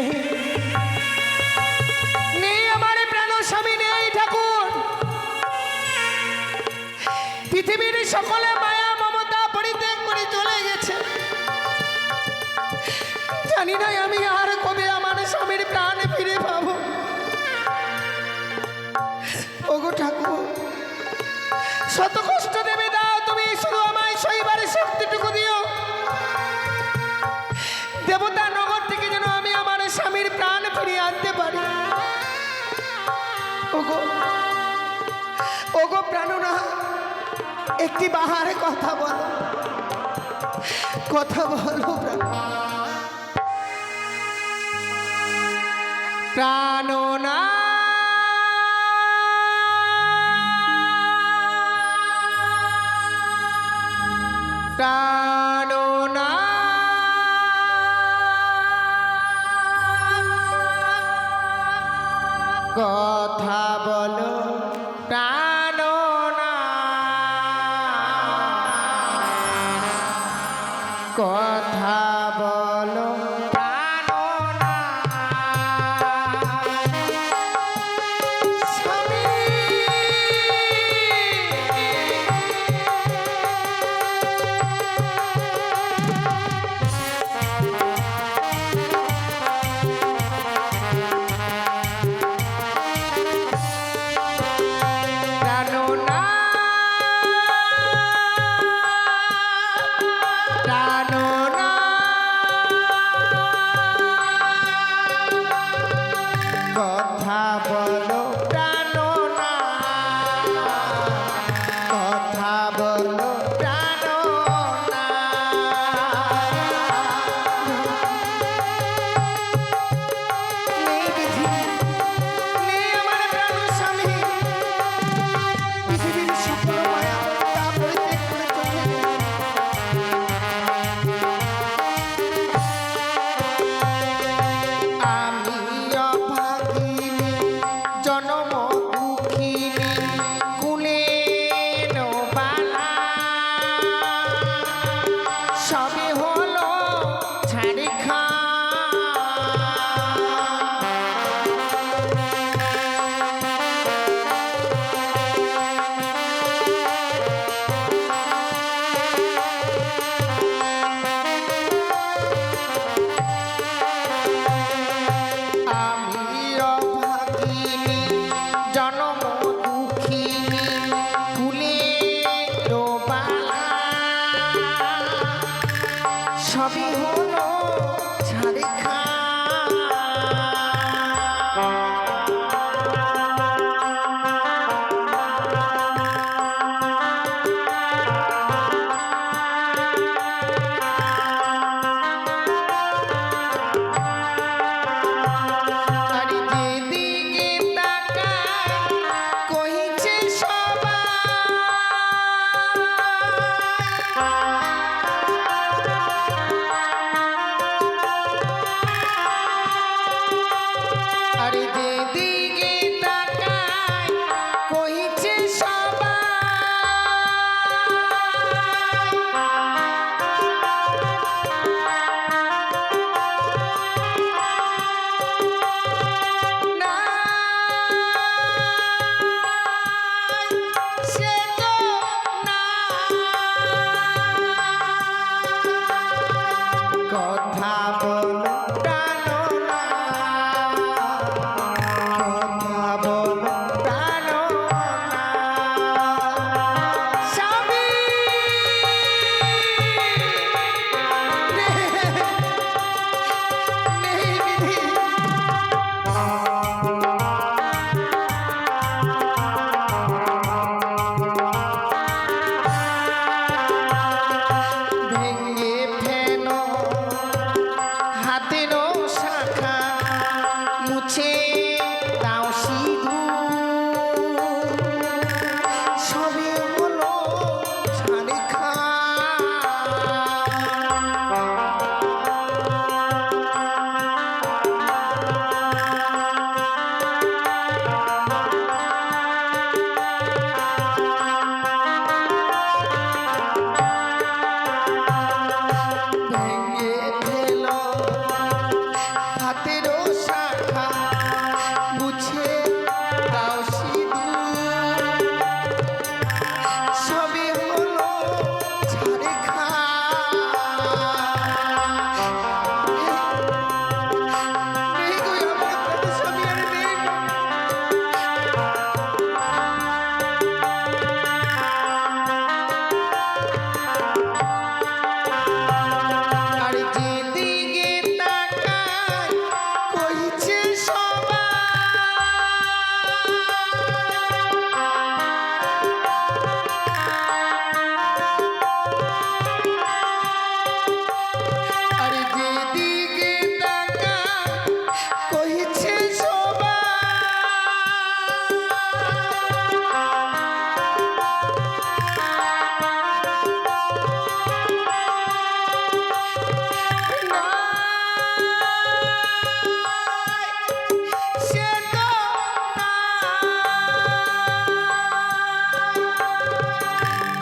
নেই, নেই আমার প্রাণ স্বামী নেই ঠাকুর। পৃথিবীর সকলে মায়া মমতা পরিত্যাগ করে চলে গেছে। জানি না আমি আর কবে আমার স্বামীর প্রাণ ফিরে পাবো। ওগো ঠাকুর, শত কষ্ট দেবে দাও, তুমি শুধু আমায় সইবার শক্তিটুকু দিও। দেবতা নগর থেকে যেন আমি আমার স্বামীর প্রাণ ফিরিয়ে আনতে পারি। ওগো, ওগো প্রাণনা, একটি বাহারে কথা বলো, কথা বলো প্রাণনা। প্রাণনা কথা বলো, প্রাণনা কথা বলো, প্রাণনা। স্বামী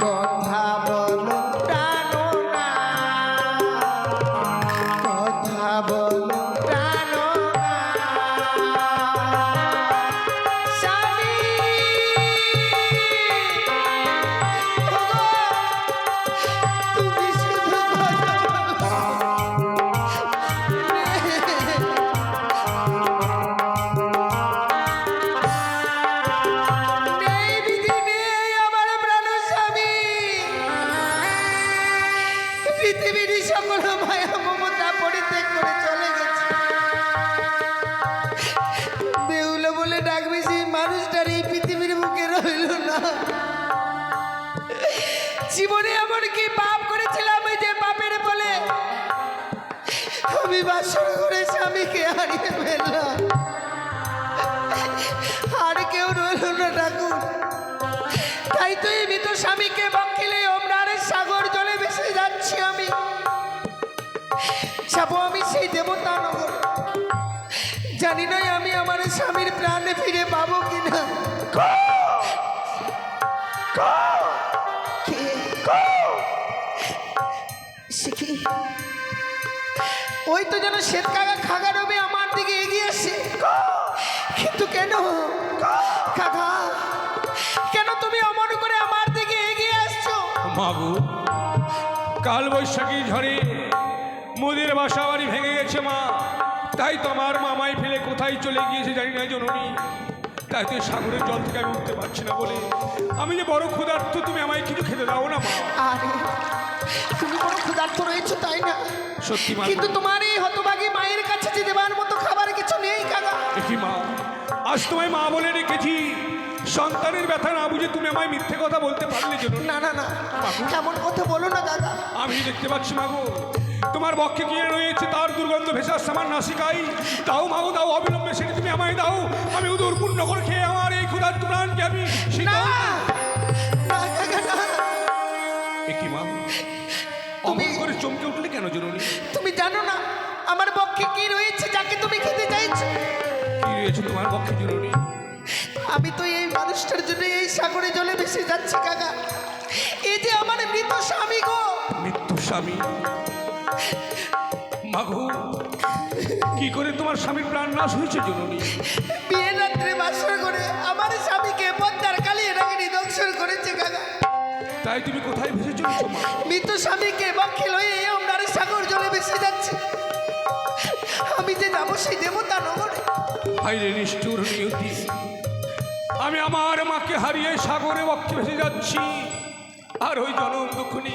কথা বলো টানো না, কথা বলো টানো না। স্বামী ওগো, তুমি শুধু কথা বলো। নেই বিধি নেই আমার প্রাণ স্বামী, পৃথিবীর সকল মায়া মমতা পরিত্যাগ করে চলে গেছে। বেহুল বলে ডাকবে সেই মানুষটার এই পৃথিবীর বুকে রইল না। জীবনে এমন কি পাপ করেছিলাম যে পাপের বলে আমি বাসর করে স্বামীকে হারিয়ে ফেললাম। আর কেউ রইল না ঠাকুর, তাই তো এই মৃত স্বামীকে বকিলে ওমরারের সাগর জলে ভেসে যাচ্ছি আমি। যাবো আমি সেই দেবতা নগর, জানি না আমি আমার স্বামীর প্রাণে ফিরে পাবো কিনা। শিখি ওই তো যেন শ্বেত কাকা খাগা রবি আমার দিকে এগিয়ে আসে, কিন্তু কেন কাকা, কেন তুমি অমন করে আমার দিকে এগিয়ে আসছো? মাগু, কাল বৈশাখী ঝড়ে মোদের বাসা বাড়ি ভেঙে গেছে মা, তাই তো আমার মামাই ফেলে কোথায় চলে গিয়েছে জানি না জননী। তাই তো সাগরের জল থেকে আমি উঠতে পারছি না বলে আমি যে বড় ক্ষুধার্ত, তুমি আমায় কিছু খেতে দাও না মা। আরে তুমি বড় ক্ষুধার্ত রয়েছো তাই না? সত্যি মা, কিন্তু তোমার এই হতভাগী মায়ের কাছে যে দেবার মতো খাবার কিছু নেই কাকা। দেখি মা, আজ তোমায় মা বলে রেখেছি, সন্তানের ব্যথা না বুঝে তুমি আমায় মিথ্যে কথা বলতে পারলে জননী। না না না, এমন কথা বলো না কাকা। আমি দেখতে পাচ্ছি মাগো, তোমার বক্ষে গিয়ে রয়েছে তার দুর্গন্ধ ভেসে আসছে আমার নাসিকাই। দাও মাগো দাও, অবিলম্বে সেটা তুমি আমায় দাও। আমি উদর পূর্ণ করে খেয়ে আমার এই ক্ষুধার্ত প্রাণকে আমি না শীতল। না কাকা না, এ কি মা, অমন করে চমকে উঠলে কেন জননী? তুমি জানো না আমার বক্ষে কি রয়েছে যাকে তুমি খেতে চাইছো? কি রয়েছে তোমার বক্ষে জননী? আমি তো এই মানুষটার জন্য এই সাগরে জলে ভেসে যাচ্ছি কাকা। এই যে আমার মৃত স্বামী গো। মৃত্যু স্বামী? মাগো, কি করে তোমার স্বামীর প্রাণ নাশ হয়েছে জননী? বিয়ে রাত্রে বাসর করে আমার স্বামীকে পদ্মার কালিয়ে রাখে নিদংশন করেছে কাকা। তাই তুমি কোথায় ভেসে চলেছো মা? মৃত স্বামীকে বক্ষে লয়ে আপনার সাগর জলে ভেসে যাচ্ছে। আমি যে যাবো সেই দেবতা নগরে। হাইরে নিষ্ঠুর নিয়তি, আমি আমার মাকে হারিয়ে সাগরে বক্ষে ভেসে যাচ্ছি। আর ওই জনম দুঃখনি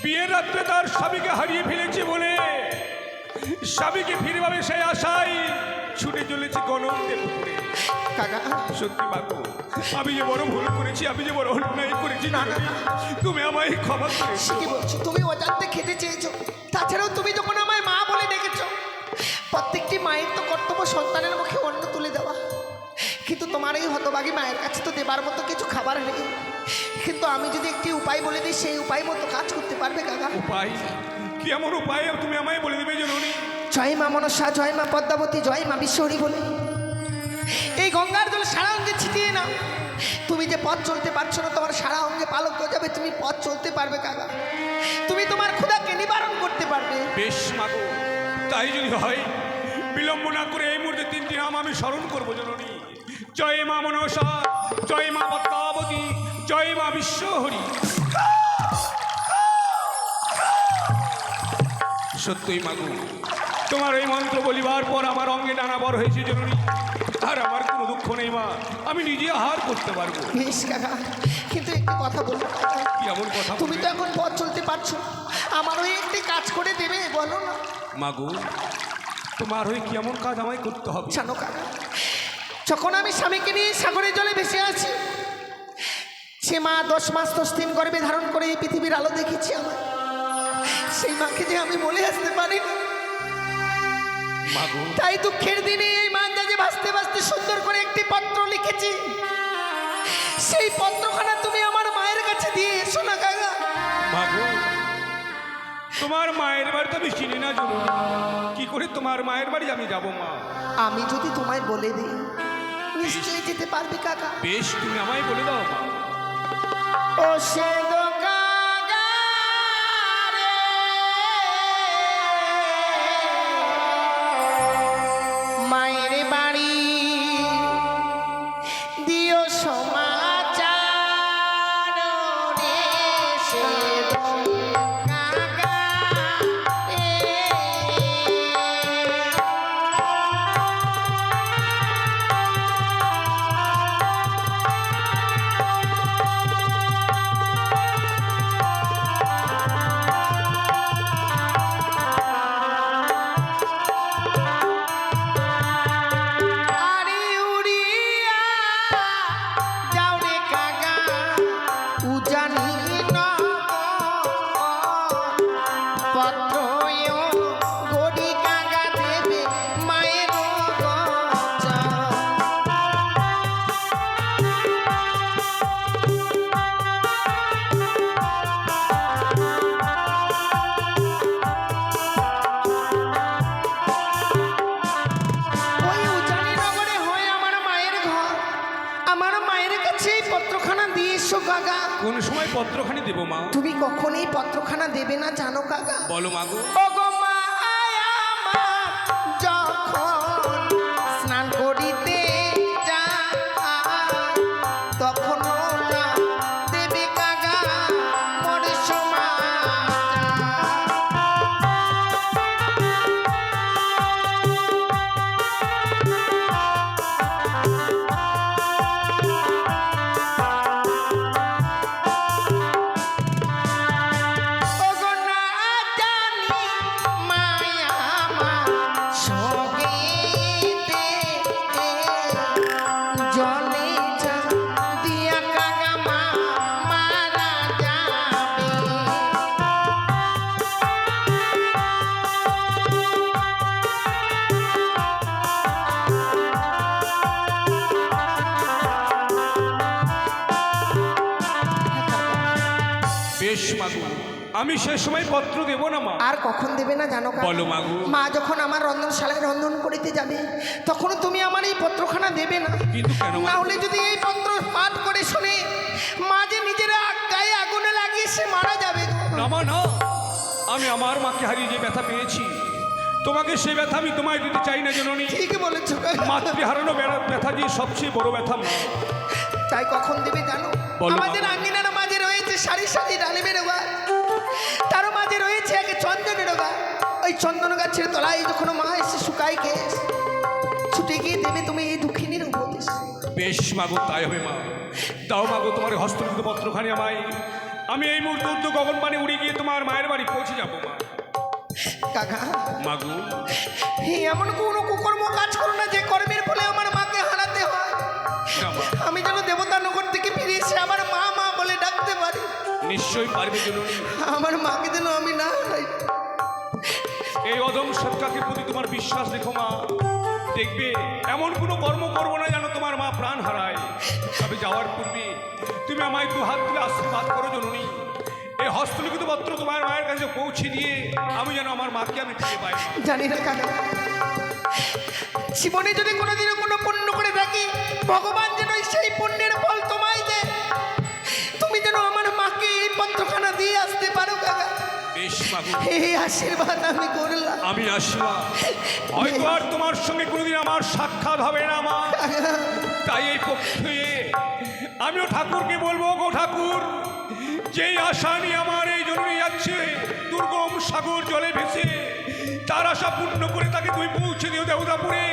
বিয়ের রাত্রে তার স্বামীকে হারিয়ে ফেলেছে বলে স্বামীকে ফিরে পাবে সেই আশায় ছুটে চলেছি গণন্তের উপরে। কাকা সত্যি বাবু, আমি যে বড় ভুল করেছি, আমি যে বড় অন্যায় করেছি, না তুমি আমায় ক্ষমা করে সে কি বলছো? তুমি অজান্তে খেতে চেয়েছো, তাছাড়াও তুমি যখন আমায় মা বলে ডেকেছো, প্রত্যেকটি মায়ের তো কর্তব্য সন্তানের মুখে অন্ন তুলে দেওয়া। কিন্তু তোমার এই হতভাগী মায়ের কাছে তো দেবার মতো কিছু খাবার নেই। কিন্তু আমি যদি একটি উপায় বলে দিই, সেই উপায় মতো কাজ করতে পারবে কাকা? উপায়? কি এমন উপায় তুমি আমায় বলে দেবে জননী? জয় মা মনসা, জয় মা পদ্মাবতী, জয় মা বিশ্বহরি বলে এই গঙ্গার জল সারা অঙ্গে ছিটিয়ে নাও। তুমি যে পথ চলতে পারছো না, তোমার সারা অঙ্গে পালক হয়ে যাবে, তুমি পথ চলতে পারবে কাকা। তুমি তোমার ক্ষুধাকে নিবারণ করতে পারবে। বেশ মাগো, তাই যদি হয় বিলম্ব না করে এই মুহূর্তে তিনটি নাম আমি স্মরণ করবো জননী। জয় মা মনসা, জয় মা পদ্মাবতী, জয় মা বিশ্বহরি। সত্যই মাগো, তোমার এই মন্ত্র বলিবার পর আমার অঙ্গে টানা বড় হয়েছে জননী। আর আমার কোনো দুঃখ নেই মা, আমি নিজে আহার করতে পারবো। বেশ কাকা, কিন্তু একটি কথা বলবো কাকা। কি এমন কথা? তুমি তো এখন পথ চলতে পারছো, আমার ওই একটি কাজ করে দেবে বলো না? মাগো, তোমার হয়ে কি এমন কাজ আমায় করতে হবে? জানো কাকা, যখন আমি স্বামীকে নিয়ে সাগরের জলে ভেসে আছি, সে মা 10 মাস 10 দিন গর্ভে ধারণ করে এই পৃথিবীর আলো দেখেছি আমার। সেই মাকে যে আমি বলে আসতে পারি না। মাগো, তাই দুঃখের দিনে এই মাঞ্জাজে ভাসতে ভাসতে সুন্দর করে একটি পত্র লিখেছি। সেই পত্রখানা তুমি আমার মায়ের কাছে দিয়ে এসো না কাকা। মাগো, তোমার মায়ের বাড়ি তো আমি চিনি না জননী, কি করে তোমার মায়ের বাড়ি আমি যাব মা? আমি যদি তোমায় বলে দিই নিশ্চয়ই যেতে পারবে কাকা। বেশ, তুমি আমায় বলে দাও মা। ও সে দোকাগারে মায়ের বাড়ি দিও সমাচার রে সে আরে উড়িয়া যাও রে কাকা উজানি পত্র গড়ি কাকা দেবে মায়ের ওই উজানি নগরে হয় আমার মায়ের ঘর আমার মায়ের কাছে এই পত্রখানা দিয়ে এসো কাকা কোন সময় পত্রখানি দেবো মা? তুমি কখন এই পত্রখানা দেবে না জানো কাকা বলো মাগো। ওগো মা আমার যখন স্নান করিতে যায় তখন না দেবে কাকা মোর ওগো না জানি মায়া আমার সঙ্গেতে জলে যা দিয়া কাকা মা মারা যাবে বেশ মাগো, আমি সে সময় পত্র দেব না মা। আর কখন দেবে না জানো কাকা? বলো মাগো। মা যখন আমার রন্ধনশালায় রন্ধন করিতে যাবে তখন তুমি আমার এই পত্রখানা দেবে না কিন্তু কেন মা? না হলে যদি এই পত্র পাঠ করে শুনে মা যে নিজের গায়ে আগুনে লাগিয়ে সে মারা যাবে গো। না মা না, আমি আমার মাকে হারিয়ে যে ব্যথা পেয়েছি তোমাকে সে ব্যথা আমি তোমায় দিতে চাই না জননী। ঠিক বলেছো কাকা। মাতৃ হারানো ব্যথা যে সবচেয়ে বড় ব্যথা মা। তাই কখন দেবে জানো? বলো মা। আমাদের আঙ্গিনার মাঝে রয়েছে সারি সারি ডালিমের গাছ, তার মাঝে রয়েছে এক চন্দনের গাছ। ওই চন্দন গাছের তলায় যখন মা এসে শুকাই খেয়ে ছুটে গিয়ে দেবে তুমি এই দুঃখিনীর উপদেশ। বেশ মাগো, তাই হবে মা। দাও মাগো তোমার হস্তলিখিত পত্রখানি আমায়। আমি এই মুহূর্তে গগনবাণী উড়ে গিয়ে তোমার মায়ের বাড়ি পৌঁছে যাবো মা। কাকা মাগো এমন কোনো কুকর্ম কাজ করো না যে কর্মের ফলে আমার মাকে হারাতে হয়। না মা, আমি যেন দেবতা নগর থেকে ফিরে এসে আমার মা মা বলে ডাকতে পারি। নিশ্চয়ই পারবে জননী। আমার মাকে যেন আমি না হারাই। এই অদম সৎকাকে প্রতি তোমার বিশ্বাস রেখো মা। দেখবে এমন কোনো কর্ম করবো না যেন তোমার মা প্রাণ হারায়। তবে যাওয়ার পূর্বে তুমি আমায় দু হাত তুলে আশীর্বাদ করো জননী। এই হস্তলিখিত পত্র তোমার মায়ের কাছে পৌঁছে দিয়ে আমি যেন আমার মাকে আমি ফিরে পাই। জানি না কাকা, জীবনে যদি কোনোদিনও কোনো পুণ্য করে থাকি ভগবান যেন সেই পুণ্যের ফল তোমায় দেয়। তুমি যেন আমার মাকে এই পত্রখানা দিয়ে আসতে পারো কাকা। বেশ মাগো, এই আশীর্বাদ আমি করলাম। আমি আসলাম। হয়তো আর তোমার সঙ্গে কোনোদিন আমার সাক্ষাৎ হবে না মা। তাই এই পক্ষে আমিও ঠাকুরকে বলবো, গো ঠাকুর, যেই আশা নিয়ে আমার এই জননী যাচ্ছে দুর্গম সাগর জলে ভেসে, তার আশা পূর্ণ করে তাকে তুমি পৌঁছে দিও দেবতাপুরে।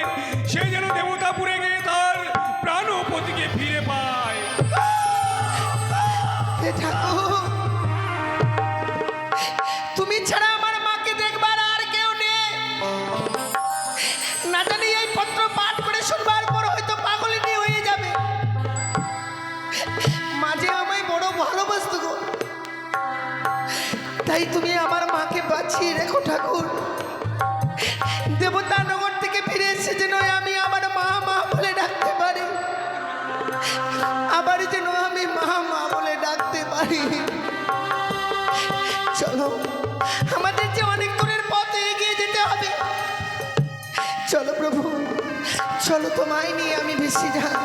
সে যেন দেবতাপুরে গিয়ে তার প্রাণপতিকে ফিরে পায়। হে ঠাকুর, তুমি ছাড়া আমার মাকে দেখবার আর কেউ নেই। না জানি এই পত্র পাঠ করে শুনবার পর হয়তো পাগলিনী হয়ে যাবে। মাঝে আমায় বড় ভালোবাসতো গো, তাই তুমি আমার মাকে বাঁচিয়ে রেখো ঠাকুর। দেবতা নগর থেকে ফিরে এসে যেন আমি আমার মা মা বলে ডাকতে পারি, আবার যেন আমি মা মা বলে ডাকতে পারি। চলো, আমাদের যে অনেক দূরের পথ এগিয়ে যেতে হবে। চলো প্রভু, চলো, তোমায় নিয়ে আমি বেশি যাই।